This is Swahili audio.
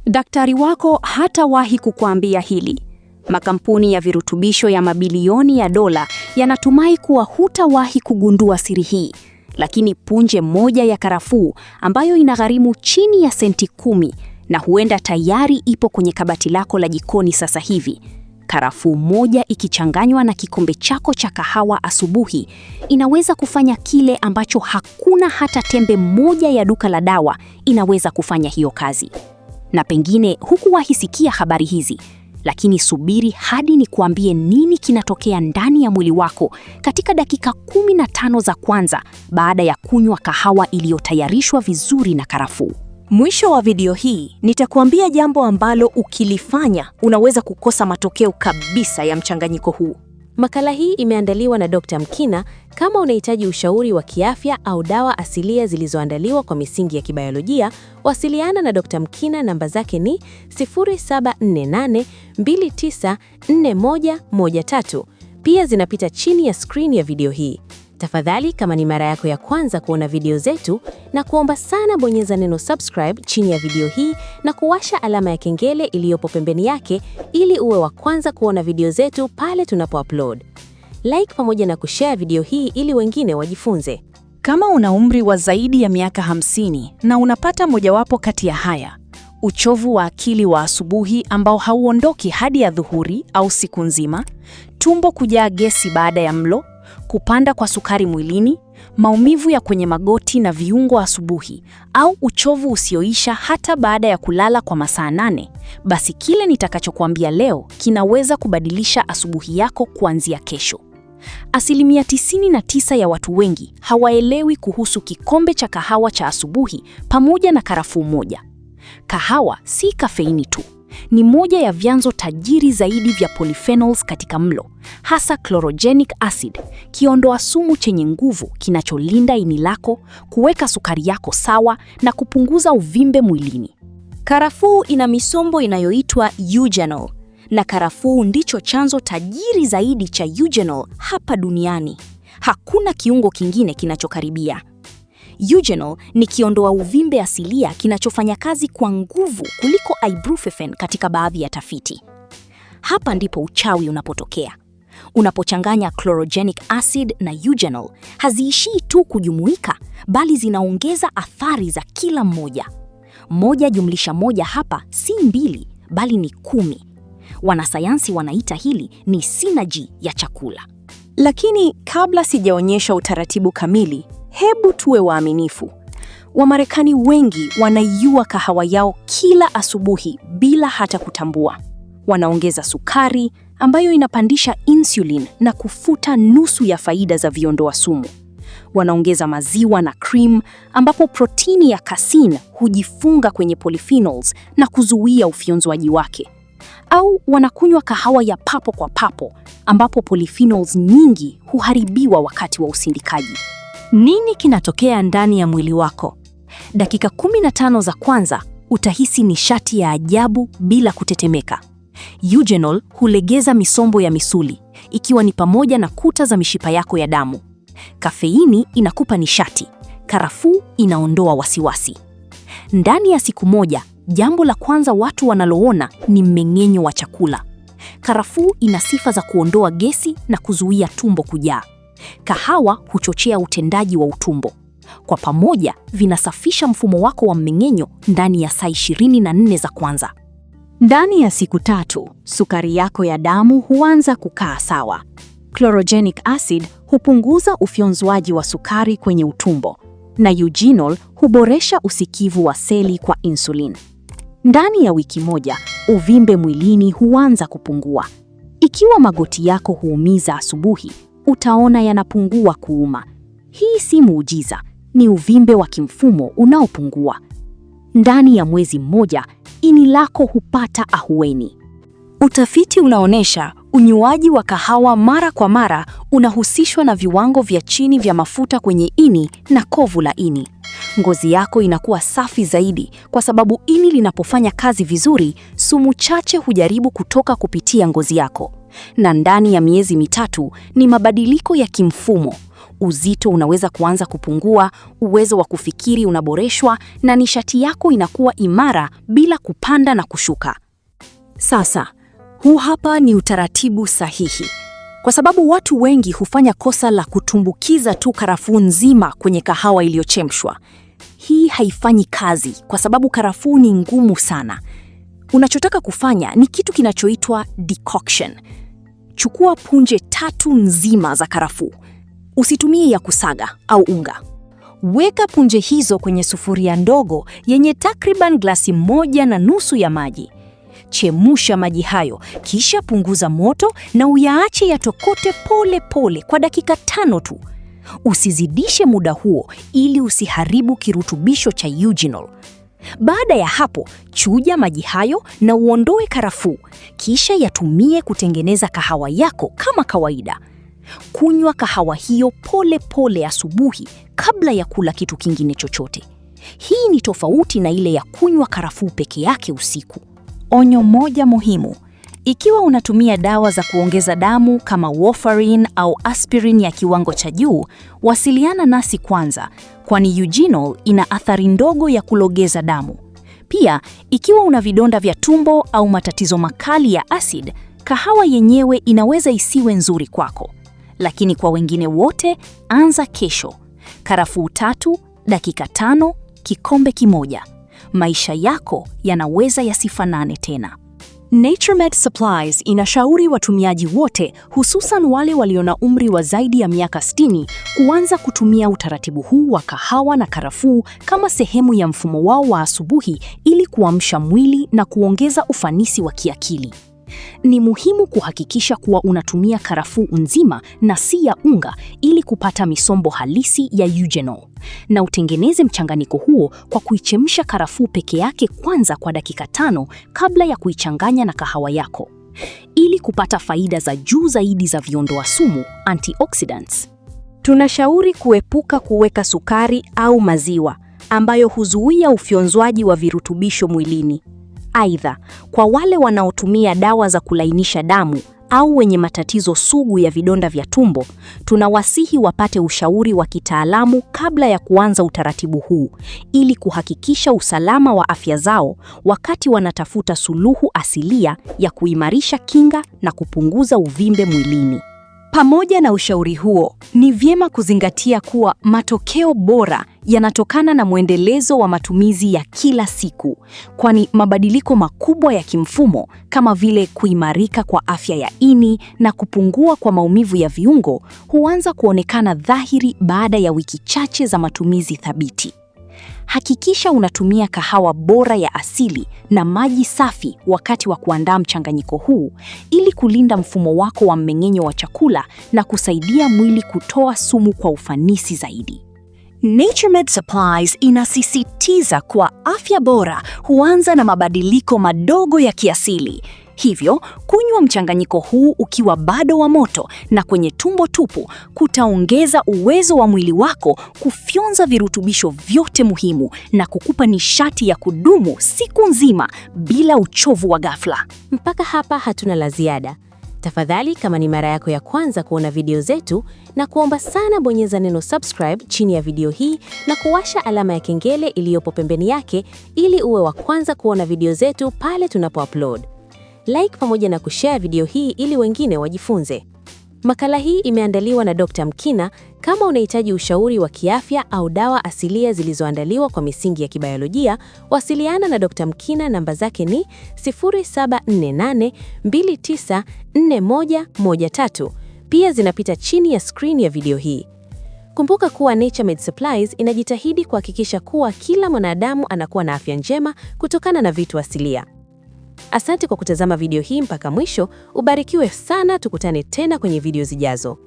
Daktari wako hatawahi kukuambia hili. Makampuni ya virutubisho ya mabilioni ya dola yanatumai kuwa hutawahi kugundua siri hii. Lakini punje moja ya karafuu ambayo inagharimu chini ya senti 10 na huenda tayari ipo kwenye kabati lako la jikoni sasa hivi. Karafuu moja ikichanganywa na kikombe chako cha kahawa asubuhi inaweza kufanya kile ambacho hakuna hata tembe moja ya duka la dawa inaweza kufanya hiyo kazi. Na pengine hukuwahi sikia habari hizi, lakini subiri hadi nikuambie nini kinatokea ndani ya mwili wako katika dakika 15 za kwanza baada ya kunywa kahawa iliyotayarishwa vizuri na karafuu. Mwisho wa video hii nitakuambia jambo ambalo ukilifanya unaweza kukosa matokeo kabisa ya mchanganyiko huu. Makala hii imeandaliwa na Dr. Mkina. Kama unahitaji ushauri wa kiafya au dawa asilia zilizoandaliwa kwa misingi ya kibiolojia, wasiliana na Dr. Mkina. Namba zake ni 0748294113. Pia zinapita chini ya screen ya video hii. Tafadhali, kama ni mara yako ya kwanza kuona video zetu, na kuomba sana bonyeza neno subscribe chini ya video hii na kuwasha alama ya kengele iliyopo pembeni yake ili uwe wa kwanza kuona video zetu pale tunapo-upload. Like pamoja na kushare video hii ili wengine wajifunze. Kama una umri wa zaidi ya miaka 50 na unapata mojawapo kati ya haya: uchovu wa akili wa asubuhi ambao hauondoki hadi ya dhuhuri au siku nzima, tumbo kujaa gesi baada ya mlo, kupanda kwa sukari mwilini, maumivu ya kwenye magoti na viungo asubuhi, au uchovu usioisha hata baada ya kulala kwa masaa 8, basi kile nitakachokuambia leo kinaweza kubadilisha asubuhi yako kuanzia kesho. 99% ya watu wengi hawaelewi kuhusu kikombe cha kahawa cha asubuhi pamoja na karafuu moja. Kahawa si kafeini tu. Ni moja ya vyanzo tajiri zaidi vya polyphenols katika mlo, hasa chlorogenic acid, kiondoa sumu chenye nguvu kinacholinda ini lako, kuweka sukari yako sawa na kupunguza uvimbe mwilini. Karafuu ina misombo inayoitwa eugenol, na karafuu ndicho chanzo tajiri zaidi cha eugenol hapa duniani. Hakuna kiungo kingine kinachokaribia. Eugenol ni kiondoa uvimbe asilia kinachofanya kazi kwa nguvu kuliko ibuprofen katika baadhi ya tafiti. Hapa ndipo uchawi unapotokea. Unapochanganya chlorogenic acid na eugenol, haziishii tu kujumuika, bali zinaongeza athari za kila mmoja. 1 + 1 hapa si 2, bali ni 10. Wanasayansi wanaita hili ni synergy ya chakula. Lakini kabla sijaonyesha utaratibu kamili, hebu tuwe waaminifu. Wamarekani wengi wanaiua kahawa yao kila asubuhi bila hata kutambua. Wanaongeza sukari ambayo inapandisha insulin na kufuta nusu ya faida za viondoa sumu. Wanaongeza maziwa na cream ambapo protini ya casein hujifunga kwenye polyphenols na kuzuia ufyonzwaji wake. Au wanakunywa kahawa ya papo kwa papo ambapo polyphenols nyingi huharibiwa wakati wa usindikaji. Nini kinatokea ndani ya mwili wako? Dakika 15 za kwanza utahisi nishati ya ajabu bila kutetemeka. Eugenol hulegeza misombo ya misuli, ikiwa ni pamoja na kuta za mishipa yako ya damu. Kafeini inakupa nishati, karafuu inaondoa wasiwasi. Ndani ya siku moja, jambo la kwanza watu wanaloona ni mmeng'enyo wa chakula. Karafuu ina sifa za kuondoa gesi na kuzuia tumbo kujaa. Kahawa huchochea utendaji wa utumbo. Kwa pamoja vinasafisha mfumo wako wa mmeng'enyo ndani ya saa 24 za kwanza. Ndani ya siku 3, sukari yako ya damu huanza kukaa sawa. Chlorogenic acid hupunguza ufyonzwaji wa sukari kwenye utumbo, na eugenol huboresha usikivu wa seli kwa insulin. Ndani ya wiki moja, uvimbe mwilini huanza kupungua. Ikiwa magoti yako huumiza asubuhi, utaona yanapungua kuuma. Hii si muujiza, ni uvimbe wa kimfumo unaopungua. Ndani ya mwezi mmoja, ini lako hupata ahueni. Utafiti unaonyesha unywaji wa kahawa mara kwa mara unahusishwa na viwango vya chini vya mafuta kwenye ini na kovu la ini. Ngozi yako inakuwa safi zaidi kwa sababu ini linapofanya kazi vizuri, sumu chache hujaribu kutoka kupitia ngozi yako. Na ndani ya miezi 3 ni mabadiliko ya kimfumo. Uzito unaweza kuanza kupungua, uwezo wa kufikiri unaboreshwa na nishati yako inakuwa imara bila kupanda na kushuka. Sasa, huu hapa ni utaratibu sahihi. Kwa sababu watu wengi hufanya kosa la kutumbukiza tu karafuu nzima kwenye kahawa iliyochemshwa. Hii haifanyi kazi kwa sababu karafuu ni ngumu sana. Unachotaka kufanya ni kitu kinachoitwa decoction. Chukua punje 3 nzima za karafuu. Usitumie ya kusaga au unga. Weka punje hizo kwenye sufuria ndogo yenye takriban glasi 1.5 ya maji. Chemusha maji hayo, kisha punguza moto na uyaache yatokote pole pole kwa dakika 5 tu. Usizidishe muda huo ili usiharibu kirutubisho cha eugenol. Baada ya hapo, chuja maji hayo na uondoe karafuu, kisha yatumie kutengeneza kahawa yako kama kawaida. Kunywa kahawa hiyo pole pole asubuhi kabla ya kula kitu kingine chochote. Hii ni tofauti na ile ya kunywa karafuu peke yake usiku. Onyo moja muhimu: ikiwa unatumia dawa za kuongeza damu kama warfarin au aspirin ya kiwango cha juu, wasiliana nasi kwanza, kwani eugenol ina athari ndogo ya kulogeza damu. Pia, ikiwa una vidonda vya tumbo au matatizo makali ya acid, kahawa yenyewe inaweza isiwe nzuri kwako. Lakini kwa wengine wote, anza kesho. Karafuu 3, dakika 5, kikombe kimoja. Maisha yako yanaweza yasifanane tena. Naturemed Supplies inashauri watumiaji wote, hususan wale walio na umri wa zaidi ya miaka 60, kuanza kutumia utaratibu huu wa kahawa na karafuu kama sehemu ya mfumo wao wa asubuhi ili kuamsha mwili na kuongeza ufanisi wa kiakili. Ni muhimu kuhakikisha kuwa unatumia karafuu nzima na si ya unga ili kupata misombo halisi ya eugenol. Na utengeneze mchanganyiko huo kwa kuichemsha karafuu peke yake kwanza kwa dakika 5 kabla ya kuichanganya na kahawa yako, ili kupata faida za juu zaidi za viondoa sumu, antioxidants. Tunashauri kuepuka kuweka sukari au maziwa ambayo huzuia ufyonzwaji wa virutubisho mwilini. Aidha, kwa wale wanaotumia dawa za kulainisha damu au wenye matatizo sugu ya vidonda vya tumbo, tunawasihi wapate ushauri wa kitaalamu kabla ya kuanza utaratibu huu ili kuhakikisha usalama wa afya zao wakati wanatafuta suluhu asilia ya kuimarisha kinga na kupunguza uvimbe mwilini. Pamoja na ushauri huo, ni vyema kuzingatia kuwa matokeo bora yanatokana na mwendelezo wa matumizi ya kila siku, kwani mabadiliko makubwa ya kimfumo kama vile kuimarika kwa afya ya ini na kupungua kwa maumivu ya viungo huanza kuonekana dhahiri baada ya wiki chache za matumizi thabiti. Hakikisha unatumia kahawa bora ya asili na maji safi wakati wa kuandaa mchanganyiko huu ili kulinda mfumo wako wa mmeng'enyo wa chakula na kusaidia mwili kutoa sumu kwa ufanisi zaidi. Naturemed Supplies inasisitiza kuwa afya bora huanza na mabadiliko madogo ya kiasili. Hivyo, kunywa mchanganyiko huu ukiwa bado wa moto na kwenye tumbo tupu kutaongeza uwezo wa mwili wako kufyonza virutubisho vyote muhimu na kukupa nishati ya kudumu siku nzima bila uchovu wa ghafla. Mpaka hapa hatuna la ziada. Tafadhali, kama ni mara yako ya kwanza kuona video zetu, na kuomba sana bonyeza neno subscribe chini ya video hii na kuwasha alama ya kengele iliyopo pembeni yake ili uwe wa kwanza kuona video zetu pale tunapo-upload. Like pamoja na kushare video hii ili wengine wajifunze. Makala hii imeandaliwa na Dr. Mkina. Kama unahitaji ushauri wa kiafya au dawa asilia zilizoandaliwa kwa misingi ya kibiolojia, wasiliana na Dr. Mkina. Namba zake ni 0748294113. Pia zinapita chini ya screen ya video hii. Kumbuka kuwa Naturemed Supplies inajitahidi kuhakikisha kuwa kila mwanadamu anakuwa na afya njema kutokana na vitu asilia. Asante kwa kutazama video hii mpaka mwisho. Ubarikiwe sana, tukutane tena kwenye video zijazo.